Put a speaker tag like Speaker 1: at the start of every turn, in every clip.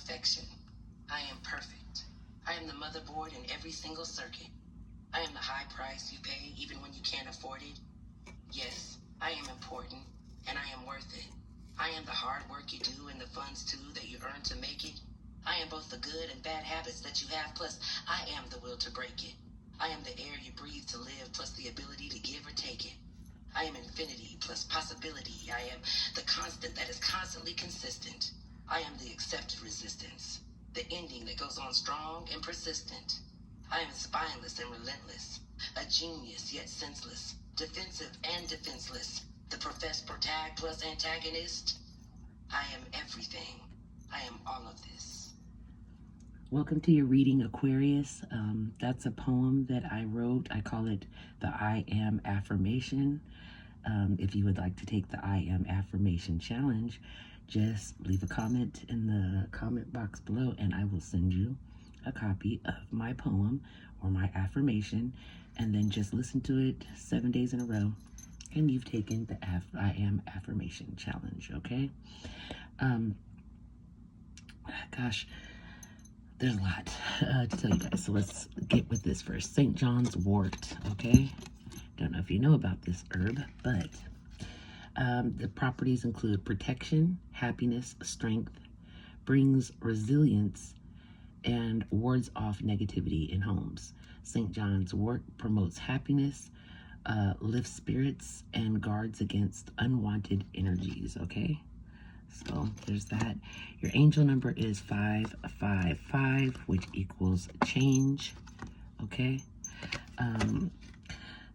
Speaker 1: perfection. I am perfect. I am the motherboard in every single circuit. I am the high price you pay even when you can't afford it. Yes, I am important, and I am worth it. I am the hard work you do and the funds too that you earn to make it. I am both the good and bad habits that you have, plus I am the will to break it. I am the air you breathe to live, plus the ability to give or take it. I am infinity plus possibility. I am the constant that is constantly consistent. I am the accepted resistance, the ending that goes on strong and persistent. I am spineless and relentless, a genius yet senseless, defensive and defenseless, the professed protag plus antagonist. I am everything. I am all of this. Welcome to your reading, Aquarius. That's a poem that I wrote. I call it the I Am Affirmation. If you would like to take the I Am Affirmation Challenge, just leave a comment in the comment box below and I will send you a copy of my poem or my affirmation, and then just listen to it 7 days in a row and you've taken the I Am Affirmation Challenge, okay? Gosh, there's a lot to tell you guys, so let's get with this first. St. John's wort, okay? Don't know if you know about this herb, but the properties include protection, happiness, strength, brings resilience, and wards off negativity in homes. St. John's wort promotes happiness, lifts spirits, and guards against unwanted energies, okay? So there's that. Your angel number is 555, which equals change, okay?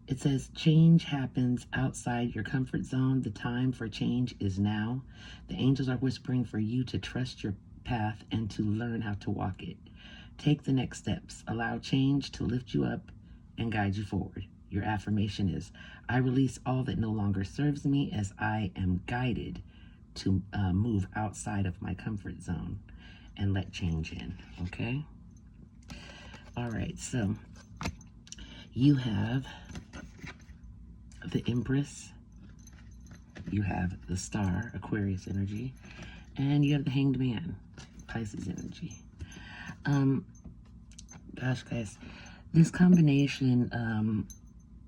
Speaker 1: It says change happens outside your comfort zone. The time for change is now. The angels are whispering for you to trust your path and to learn how to walk it. Take the next steps. Allow change to lift you up and guide you forward. Your affirmation is, I release all that no longer serves me as I am guided to move outside of my comfort zone and let change in, okay? All right, so you have the Empress, you have the Star, Aquarius energy, and you have the Hanged Man, Pisces energy. Gosh, guys, this combination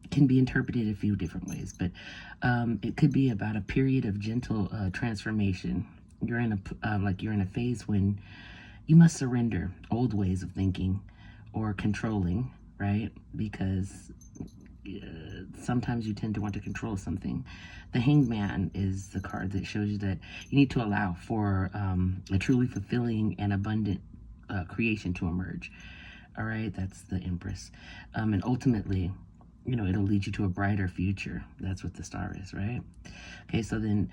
Speaker 1: can be interpreted a few different ways, but it could be about a period of gentle transformation. You're in a phase when you must surrender old ways of thinking or controlling, right? Because sometimes you tend to want to control something. The Hanged Man is the card that shows you that you need to allow for a truly fulfilling and abundant creation to emerge. All right, that's the Empress. And ultimately, you know, it'll lead you to a brighter future. That's what the Star is, right? Okay, so then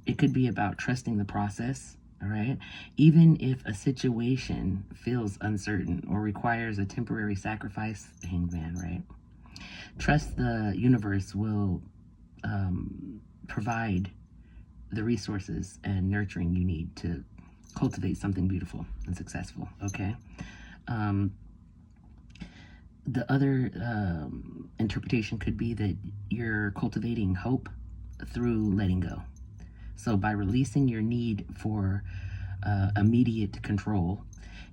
Speaker 1: it could be about trusting the process, all right? Even if a situation feels uncertain or requires a temporary sacrifice, the Hanged Man, right? Trust the universe will provide the resources and nurturing you need to cultivate something beautiful and successful, okay? The other interpretation could be that you're cultivating hope through letting go. So by releasing your need for immediate control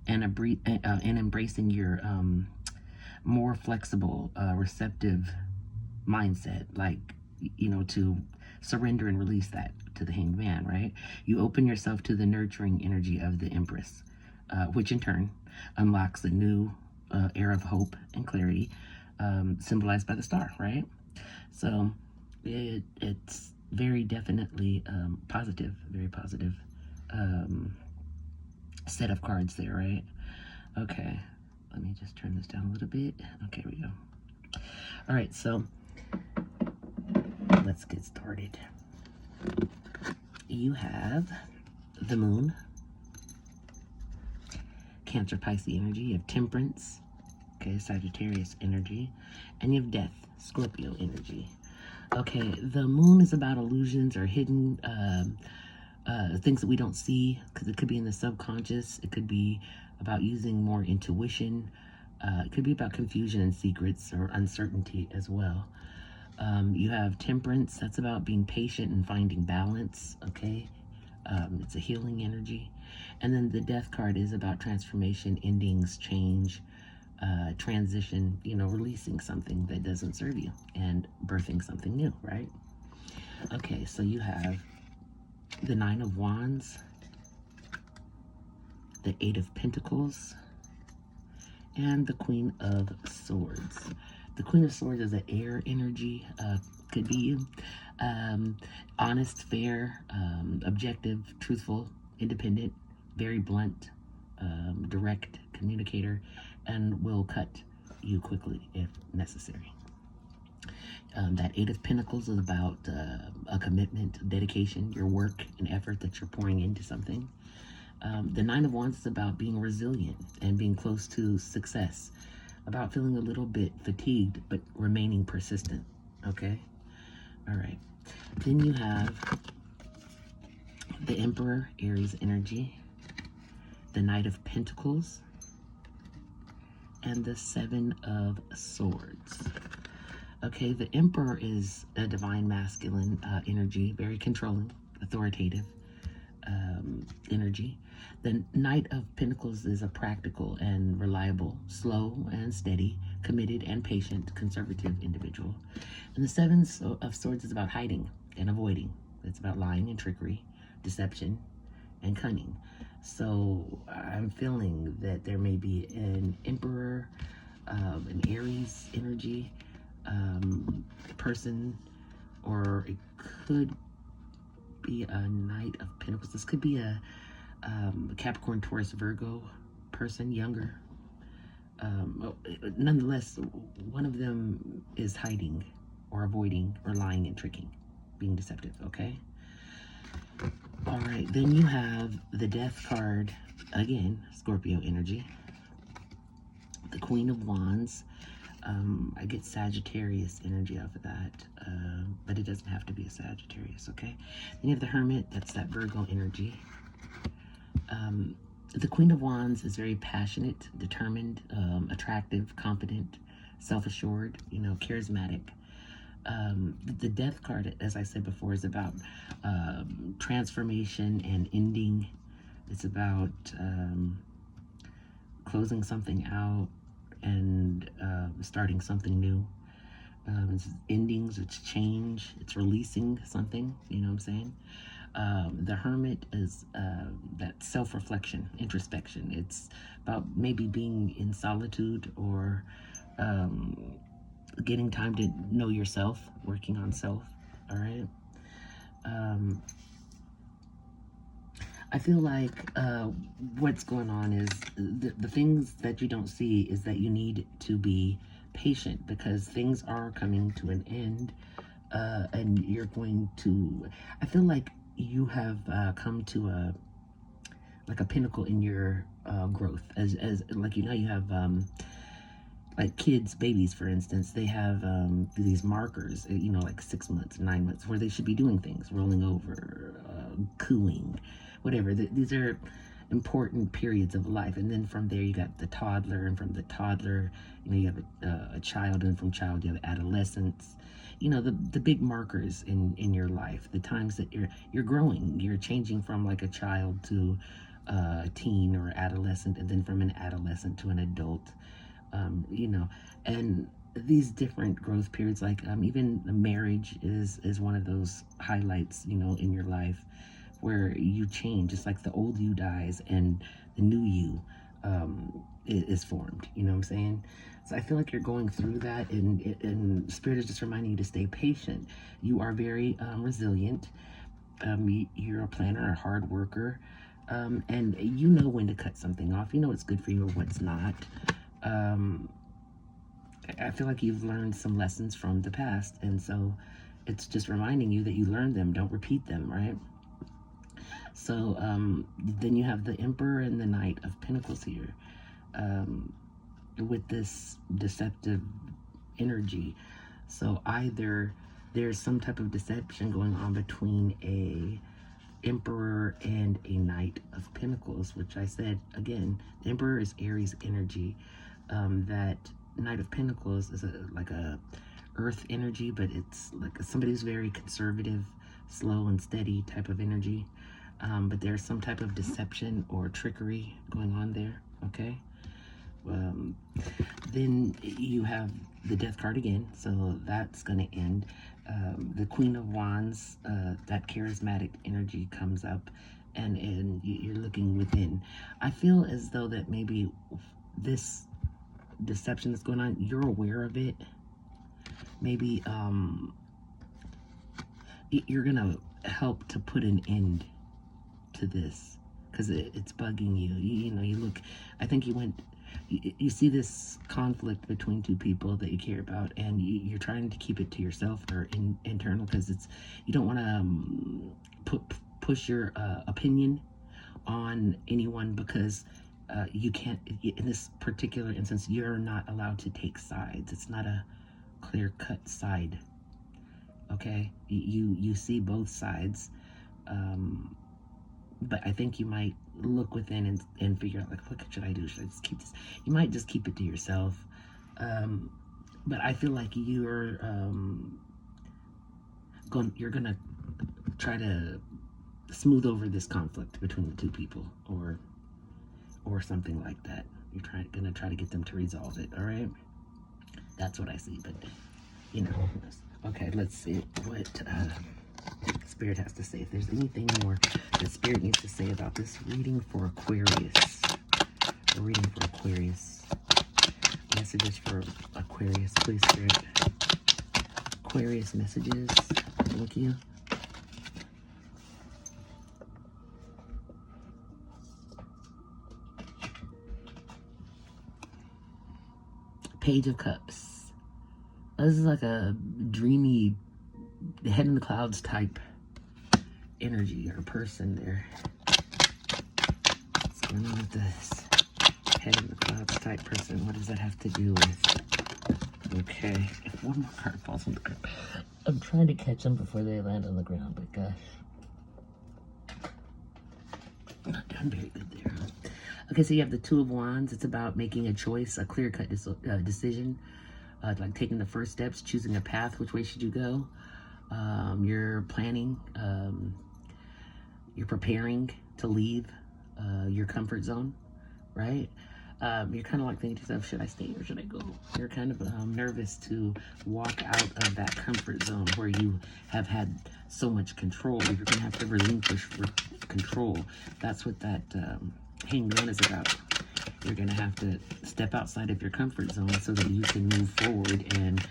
Speaker 1: and embracing your more flexible, receptive mindset, like, you know, to surrender and release that to the Hanged Man, right? You open yourself to the nurturing energy of the Empress, which in turn unlocks a new era of hope and clarity, symbolized by the Star, right? So it's very definitely positive, very positive set of cards there, right? Okay, let me just turn this down a little bit. Okay, here we go. All right, so let's get started. You have the Moon, Cancer, Pisces energy. You have Temperance, okay, Sagittarius energy, and you have Death, Scorpio energy. Okay, the Moon is about illusions or hidden things that we don't see, because it could be in the subconscious. It could be about using more intuition. It could be about confusion and secrets or uncertainty as well. You have Temperance. That's about being patient and finding balance, okay? It's a healing energy. And then the Death card is about transformation, endings, change, transition, releasing something that doesn't serve you and birthing something new, right? Okay, so you have the Nine of Wands, the Eight of Pentacles, and the Queen of Swords. The Queen of Swords is an air energy, could be you. Honest, fair, objective, truthful, independent, very blunt, direct communicator, and will cut you quickly if necessary. That Eight of Pentacles is about a commitment, dedication, your work and effort that you're pouring into something. The Nine of Wands is about being resilient and being close to success, about feeling a little bit fatigued but remaining persistent. Okay? All right. Then you have the Emperor, Aries energy, the Knight of Pentacles, and the Seven of Swords. Okay, the Emperor is a divine masculine energy, very controlling, authoritative energy. The Knight of Pentacles is a practical and reliable, slow and steady, committed and patient, conservative individual. And the Seven of Swords is about hiding and avoiding. It's about lying and trickery, deception, and cunning. So I'm feeling that there may be an Emperor, an Aries energy person, or it could be a Knight of Pentacles. This could be a Capricorn, Taurus, Virgo person, younger. Nonetheless, one of them is hiding or avoiding or lying and tricking, being deceptive, okay? All right, then you have the Death card, again, Scorpio energy. The Queen of Wands. I get Sagittarius energy off of that, but it doesn't have to be a Sagittarius, okay? Then you have the Hermit, that's that Virgo energy. The Queen of Wands is very passionate, determined, attractive, confident, self-assured, charismatic. The Death card, as I said before, is about transformation and ending. It's about closing something out and starting something new. It's endings, it's change, it's releasing something, you know what I'm saying? The Hermit is that self-reflection, introspection. It's about maybe being in solitude or getting time to know yourself, working on self, all right? I feel like what's going on is the things that you don't see is that you need to be patient because things are coming to an end, and you're going to, I feel like you have come to a pinnacle in your growth as like, you have like kids, babies, for instance, they have these markers, like 6 months, 9 months, where they should be doing things, rolling over, cooing, whatever. These are important periods of life. And then from there, you got the toddler, and from the toddler, you have a child, and from child, you have adolescence. The big markers in your life, the times that you're growing, you're changing from like a child to a teen or adolescent, and then from an adolescent to an adult. And these different growth periods, like even marriage is one of those highlights, in your life where you change. It's like the old you dies and the new you is formed, you know what I'm saying? So I feel like you're going through that, and Spirit is just reminding you to stay patient. You are very resilient. You're a planner, a hard worker, and you know when to cut something off. You know what's good for you or what's not. I feel like you've learned some lessons from the past, and so it's just reminding you that you learned them, don't repeat them, right? So then you have the Emperor and the Knight of Pentacles here, with this deceptive energy. So either there's some type of deception going on between a Emperor and a Knight of Pentacles, which I said, again, the Emperor is Aries energy. That Knight of Pentacles is like a earth energy, but it's like somebody who's very conservative, slow and steady type of energy.
Speaker 2: but there's some type of deception or trickery going on there, okay? Then you have the Death card again, so that's going to end. The Queen of Wands, that charismatic energy comes up, and you're looking within. I feel as though that maybe this deception that's going on, you're aware of it. Maybe you're going to help to put an end to this, because it's bugging you. You know, you look, I think you see this conflict between two people that you care about, and you're trying to keep it to yourself or internal, because you don't want to push your opinion on anyone, because you can't, in this particular instance, you're not allowed to take sides. It's not a clear-cut side, okay? You see both sides, but I think you might look within and figure out, like, what should I do? Should I just keep this? You might just keep it to yourself. But I feel like you're gonna try to smooth over this conflict between the two people, or something like that. You're gonna try to get them to resolve it. All right, that's what I see. But you know, okay. Let's see what Spirit has to say. If there's anything more that Spirit needs to say about this reading for Aquarius. A reading for Aquarius. Messages for Aquarius, please, Spirit. Aquarius messages. Thank you. Page of Cups. This is like a dreamy, head in the clouds type energy or person there. What's going on with this head in the clouds type person? What does that have to do with? Okay, if one more card falls on the ground, I'm trying to catch them before they land on the ground, but gosh, not doing very good there. Okay, so you have the Two of Wands. It's about making a choice, a clear-cut decision, like taking the first steps, choosing a path. Which way should you go? You're planning, you're preparing to leave your comfort zone, right? You're kind of like thinking to yourself, should I stay or should I go? You're kind of nervous to walk out of that comfort zone where you have had so much control. You're going to have to relinquish control. That's what that Hanged One is about. You're going to have to step outside of your comfort zone so that you can move forward and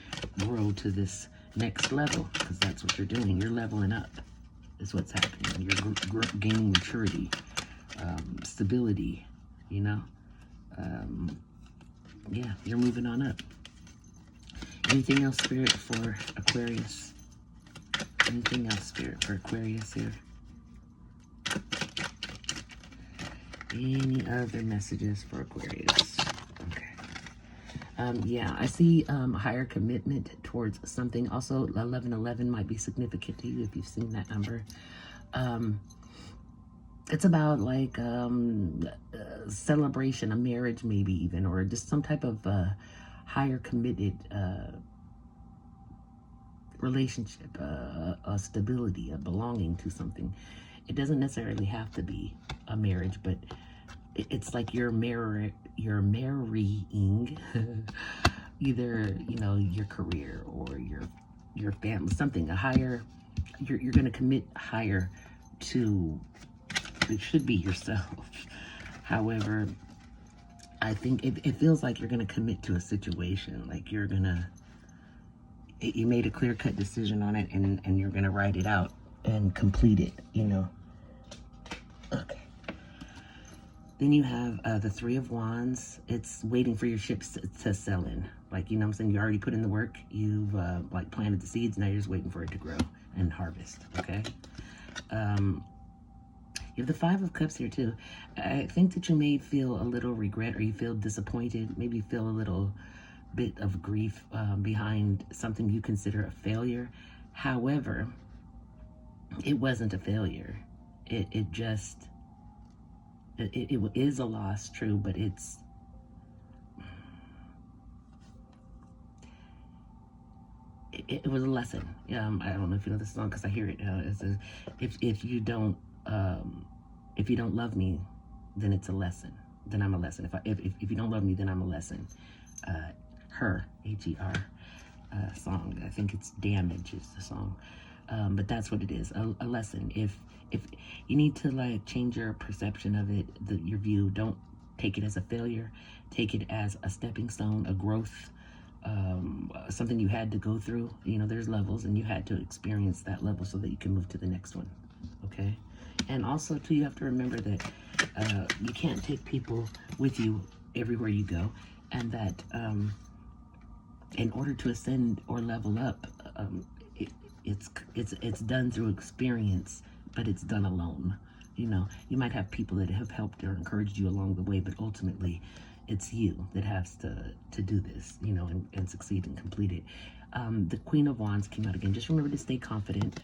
Speaker 2: grow to this next level, because that's what you're doing. You're leveling up is what's happening. You're gaining maturity, stability, you know. Yeah, you're moving on up. Anything else, Spirit, for Aquarius? Anything else, Spirit, for Aquarius here? Any other messages for Aquarius? Okay. Yeah, I see higher commitment towards something. Also, 1111 might be significant to you if you've seen that number. It's about like celebration, a marriage maybe even, or just some type of higher committed relationship, a stability, a belonging to something. It doesn't necessarily have to be a marriage, but it's like you're marrying either, you know, your career or your family, something, a higher, you're going to commit higher to, it should be yourself. However, I think it feels like you're going to commit to a situation, like you're going to, you made a clear-cut decision on it, and you're going to write it out and complete it, you know. Okay. Then you have the Three of Wands. It's waiting for your ships to sell in. Like, you know what I'm saying? You already put in the work. You've, like, planted the seeds. Now you're just waiting for it to grow and harvest, okay? You have the Five of Cups here, too. I think that you may feel a little regret, or you feel disappointed. Maybe feel a little bit of grief behind something you consider a failure. However, it wasn't a failure. It is a loss, true, but it was a lesson. I don't know if you know this song, because I hear it. It says, if you don't If you don't love me, then it's a lesson. Then I'm a lesson. If you don't love me, then I'm a lesson. Her, Her, song. I think it's Damage is the song. But that's what it is, a lesson. If you need to like change your perception of it, your view, don't take it as a failure. Take it as a stepping stone, a growth, something you had to go through. You know, there's levels, and you had to experience that level so that you can move to the next one. Okay? And also, too, you have to remember that you can't take people with you everywhere you go, and that in order to ascend or level up, it's done through experience, but it's done alone. You know, you might have people that have helped or encouraged you along the way, but ultimately it's you that has to do this, you know, and succeed and complete it. The Queen of Wands came out again. Just remember to stay confident,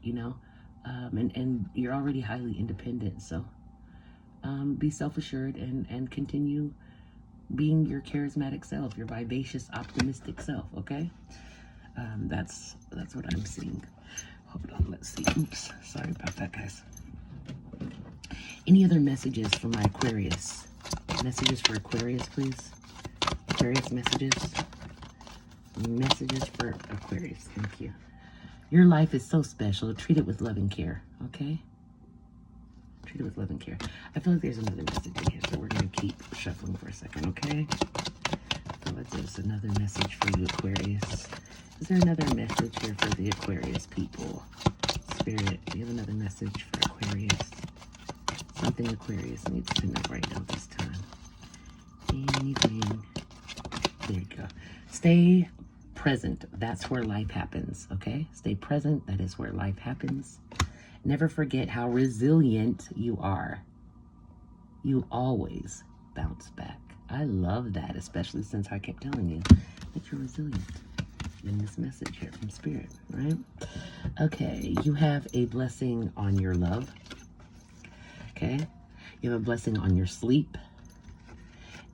Speaker 2: you know, and you're already highly independent, so be self-assured and continue being your charismatic self, your vivacious, optimistic self, okay? That's what I'm seeing. Hold on, let's see. Oops, sorry about that, guys. Any other messages for my Aquarius? Messages for Aquarius, please. Aquarius messages. Messages for Aquarius, thank you. Your life is so special. Treat it with love and care, okay? Treat it with love and care. I feel like there's another message in here, so we're going to keep shuffling for a second, okay? I feel like there's another message for you, Aquarius. Is there another message here for the Aquarius people? Spirit, do you have another message for Aquarius? Something Aquarius needs to know right now this time. Anything. There you go. Stay present. That's where life happens, okay? Stay present. That is where life happens. Never forget how resilient you are. You always bounce back. I love that, especially since I kept telling you that you're resilient in this message here from Spirit, right? Okay, you have a blessing on your love. Okay, you have a blessing on your sleep.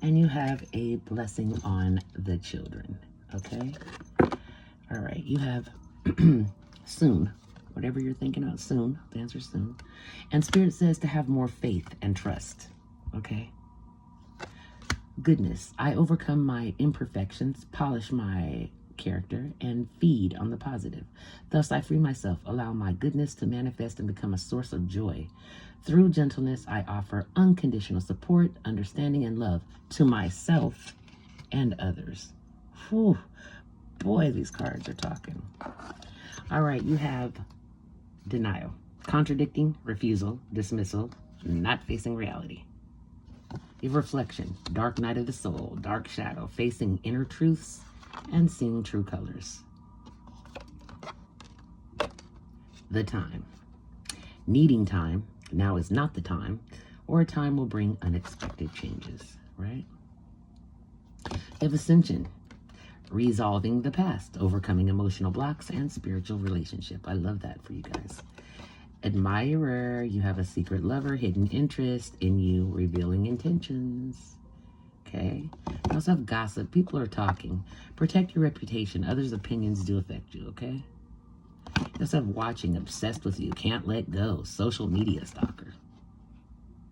Speaker 2: And you have a blessing on the children, okay? All right, you have soon. Whatever you're thinking about, soon. The answer is soon. And Spirit says to have more faith and trust, okay? Goodness, I overcome my imperfections, polish my character, and feed on the positive. Thus, I free myself, allow my goodness to manifest and become a source of joy. Through gentleness, I offer unconditional support, understanding, and love to myself and others. Whew, boy, these cards are talking. All right, you have denial, contradicting, refusal, dismissal, not facing reality. You have reflection, dark night of the soul, dark shadow, facing inner truths and seeing true colors. The time, needing time, now is not the time, or a time will bring unexpected changes, right? You have ascension, resolving the past, overcoming emotional blocks, and spiritual relationship. I love that for you guys. Admirer, you have a secret lover, hidden interest in you, revealing intentions. Okay. You also have gossip. People are talking. Protect your reputation. Others' opinions do affect you, okay? You also have watching, obsessed with you, can't let go. Social media stalker.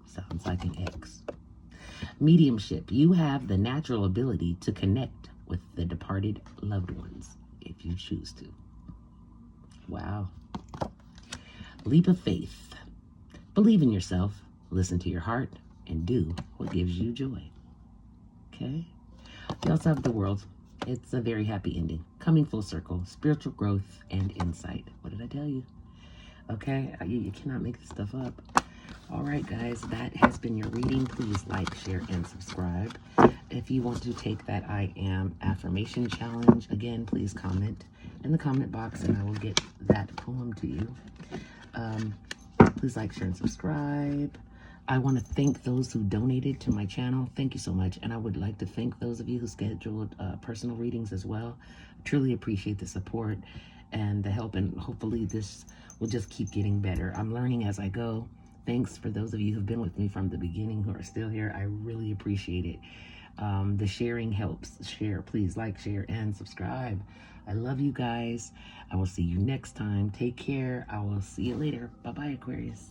Speaker 2: Sounds like an ex. Mediumship. You have the natural ability to connect with the departed loved ones if you choose to. Wow. Leap of faith. Believe in yourself, listen to your heart, and do what gives you joy. Okay? You also have the World. It's a very happy ending. Coming full circle, spiritual growth, and insight. What did I tell you? Okay? You cannot make this stuff up. All right, guys, that has been your reading. Please like, share, and subscribe. If you want to take that I Am Affirmation Challenge, again, please comment in the comment box, and I will get that poem to you. Please like, share, and subscribe. I want to thank those who donated to my channel. Thank you so much. And I would like to thank those of you who scheduled personal readings as well. Truly appreciate the support and the help, and hopefully this will just keep getting better. I'm learning as I go. Thanks for those of you who've been with me from the beginning who are still here. I really appreciate it. The sharing helps. Share, please like, share, and subscribe. I love you guys. I will see you next time. Take care. I will see you later. Bye-bye, Aquarius.